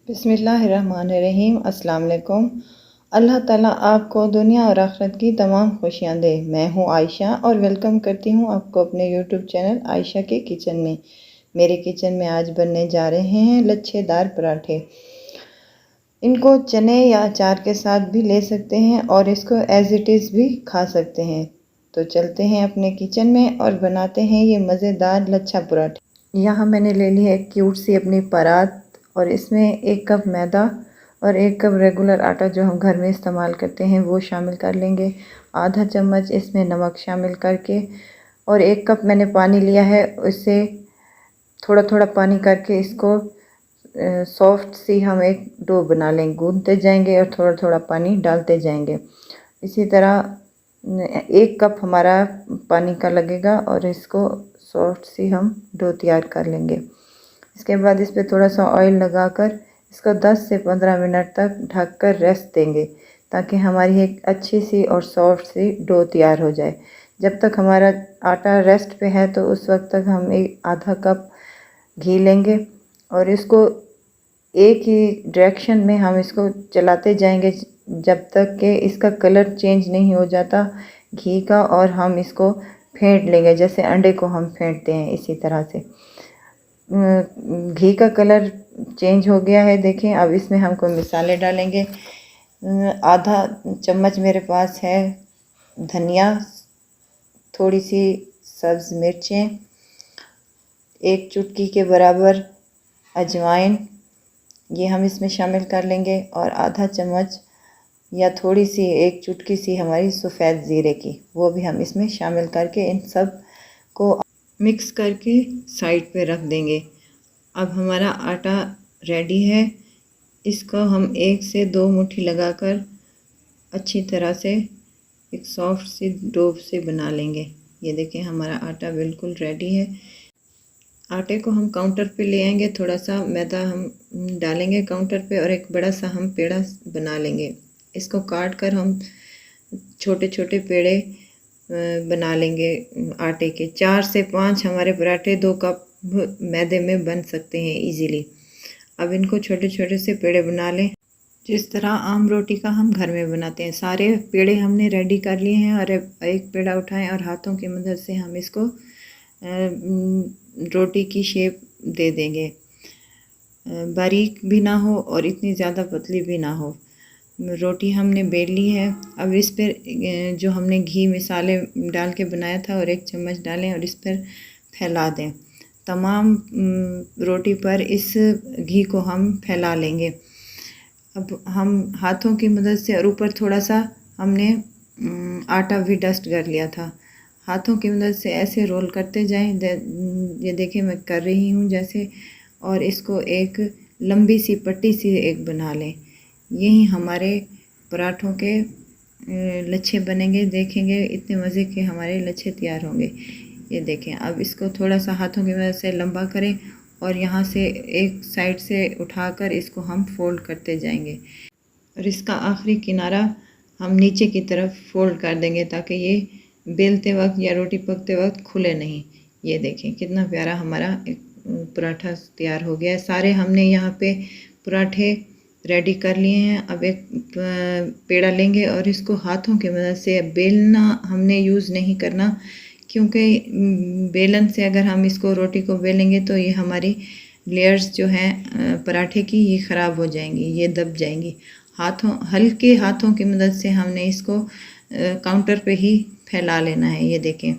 बिस्मिल्लाहिर्रहमानिर्रहीम। अस्सलाम वालेकुम। अल्लाह ताला आपको दुनिया और आखिरत की तमाम खुशियाँ दे। मैं हूँ आयशा और वेलकम करती हूँ आपको अपने यूट्यूब चैनल आयशा के किचन में। मेरे किचन में आज बनने जा रहे हैं लच्छेदार पराठे। इनको चने या अचार के साथ भी ले सकते हैं और इसको एज़ इट इज़ भी खा सकते हैं। तो चलते हैं अपने किचन में और बनाते हैं ये मज़ेदार लच्छा पराठे। यहाँ मैंने ले ली है एक क्यूट सी अपनी परात और इसमें 1 कप मैदा और 1 कप रेगुलर आटा जो हम घर में इस्तेमाल करते हैं वो शामिल कर लेंगे। आधा चम्मच इसमें नमक शामिल करके और 1 कप मैंने पानी लिया है। इससे थोड़ा थोड़ा पानी करके इसको सॉफ्ट सी हम एक डो बना लेंगे। गूंथते जाएंगे और थोड़ा थोड़ा पानी डालते जाएंगे। इसी तरह 1 कप हमारा पानी का लगेगा और इसको सॉफ्ट सी हम डो तैयार कर लेंगे। इसके बाद इस पर थोड़ा सा ऑयल लगाकर इसको 10 से 15 मिनट तक ढककर रेस्ट देंगे ताकि हमारी एक अच्छी सी और सॉफ्ट सी डो तैयार हो जाए। जब तक हमारा आटा रेस्ट पे है तो उस वक्त तक हम एक आधा कप घी लेंगे और इसको एक ही डायरेक्शन में हम इसको चलाते जाएंगे जब तक कि इसका कलर चेंज नहीं हो जाता घी का, और हम इसको फेंट लेंगे जैसे अंडे को हम फेंटते हैं। इसी तरह से घी का कलर चेंज हो गया है, देखें। अब इसमें हमको मिसाले डालेंगे। आधा चम्मच मेरे पास है धनिया, थोड़ी सी सब्ज़ मिर्चें, 1 चुटकी के बराबर अजवाइन, ये हम इसमें शामिल कर लेंगे। और आधा चम्मच या थोड़ी सी 1 चुटकी सी हमारी सफ़ेद ज़ीरे की, वो भी हम इसमें शामिल करके इन सब को मिक्स करके साइड पे रख देंगे। अब हमारा आटा रेडी है। इसको हम 1 से 2 मुट्ठी लगाकर अच्छी तरह से एक सॉफ्ट सी डो से बना लेंगे। ये देखें हमारा आटा बिल्कुल रेडी है। आटे को हम काउंटर पे ले आएंगे, थोड़ा सा मैदा हम डालेंगे काउंटर पे और एक बड़ा सा हम पेड़ा बना लेंगे। इसको काट कर हम छोटे छोटे पेड़े बना लेंगे आटे के। 4 से 5 हमारे पराठे 2 कप मैदे में बन सकते हैं इजीली। अब इनको छोटे छोटे से पेड़े बना लें जिस तरह आम रोटी का हम घर में बनाते हैं। सारे पेड़े हमने रेडी कर लिए हैं और एक पेड़ा उठाएं और हाथों की मदद से हम इसको रोटी की शेप दे देंगे। बारीक भी ना हो और इतनी ज़्यादा पतली भी ना हो। रोटी हमने बेल ली है। अब इस पर जो हमने घी मिसाले डाल के बनाया था और 1 चम्मच डालें और इस पर फैला दें। तमाम रोटी पर इस घी को हम फैला लेंगे। अब हम हाथों की मदद से, और ऊपर थोड़ा सा हमने आटा भी डस्ट कर लिया था, हाथों की मदद से ऐसे रोल करते जाएं। ये देखिए मैं कर रही हूँ जैसे, और इसको एक लंबी सी पट्टी सी एक बना लें। यही हमारे पराठों के लच्छे बनेंगे। देखेंगे इतने मज़े के हमारे लच्छे तैयार होंगे। ये देखें। अब इसको थोड़ा सा हाथों की मदद से लंबा करें और यहाँ से एक साइड से उठाकर इसको हम फोल्ड करते जाएंगे और इसका आखिरी किनारा हम नीचे की तरफ फोल्ड कर देंगे ताकि ये बेलते वक्त या रोटी पकते वक्त खुले नहीं। ये देखें कितना प्यारा हमारा एक पराठा तैयार हो गया है। सारे हमने यहाँ पे पराठे रेडी कर लिए हैं। अब एक पेड़ा लेंगे और इसको हाथों की मदद से, बेलना हमने यूज़ नहीं करना क्योंकि बेलन से अगर हम इसको रोटी को बेलेंगे तो ये हमारी लेयर्स जो हैं पराठे की ये ख़राब हो जाएंगी, ये दब जाएंगी। हल्के हाथों की मदद से हमने इसको काउंटर पे ही फैला लेना है। ये देखें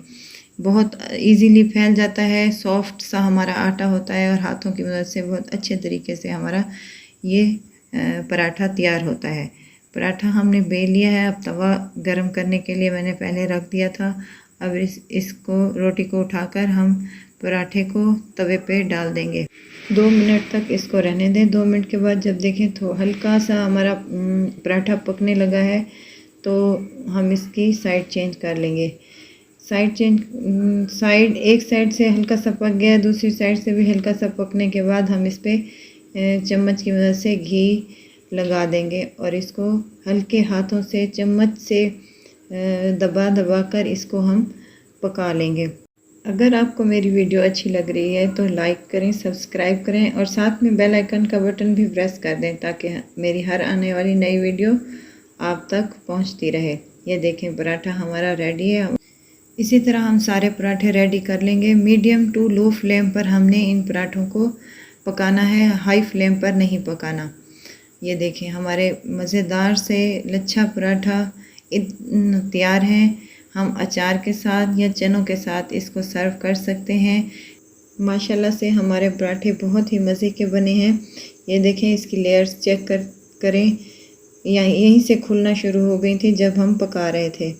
बहुत इजीली फैल जाता है। सॉफ्ट सा हमारा आटा होता है और हाथों की मदद से बहुत अच्छे तरीके से हमारा ये पराठा तैयार होता है। पराठा हमने बेल लिया है। अब तवा गरम करने के लिए मैंने पहले रख दिया था। अब इसको रोटी को उठाकर हम पराठे को तवे पे डाल देंगे। 2 मिनट तक इसको रहने दें। 2 मिनट के बाद जब देखें तो हल्का सा हमारा पराठा पकने लगा है तो हम इसकी साइड चेंज कर लेंगे। एक साइड से हल्का सा पक गया, दूसरी साइड से भी हल्का सा पकने के बाद हम इस पर चम्मच की मदद से घी लगा देंगे और इसको हल्के हाथों से चम्मच से दबा दबा कर इसको हम पका लेंगे। अगर आपको मेरी वीडियो अच्छी लग रही है तो लाइक करें, सब्सक्राइब करें और साथ में बेल आइकन का बटन भी प्रेस कर दें ताकि मेरी हर आने वाली नई वीडियो आप तक पहुंचती रहे। ये देखें पराठा हमारा रेडी है। इसी तरह हम सारे पराठे रेडी कर लेंगे। मीडियम टू लो फ्लेम पर हमने इन पराठों को पकाना है, हाई फ्लेम पर नहीं पकाना। ये देखें हमारे मज़ेदार से लच्छा पराठा तैयार हैं। हम अचार के साथ या चनों के साथ इसको सर्व कर सकते हैं। माशाल्लाह से हमारे पराठे बहुत ही मज़े के बने हैं। ये देखें इसकी लेयर्स चेक करें, यहीं से खुलना शुरू हो गई थी जब हम पका रहे थे।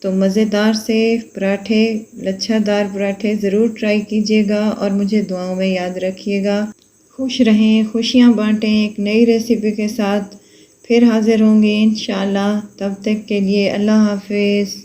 तो मज़ेदार से पराठे, लच्छादार पराठे ज़रूर ट्राई कीजिएगा और मुझे दुआओं में याद रखिएगा। खुश रहें, खुशियाँ बांटें। एक नई रेसिपी के साथ फिर हाज़िर होंगे इंशाअल्लाह। तब तक के लिए अल्लाह हाफ़िज़।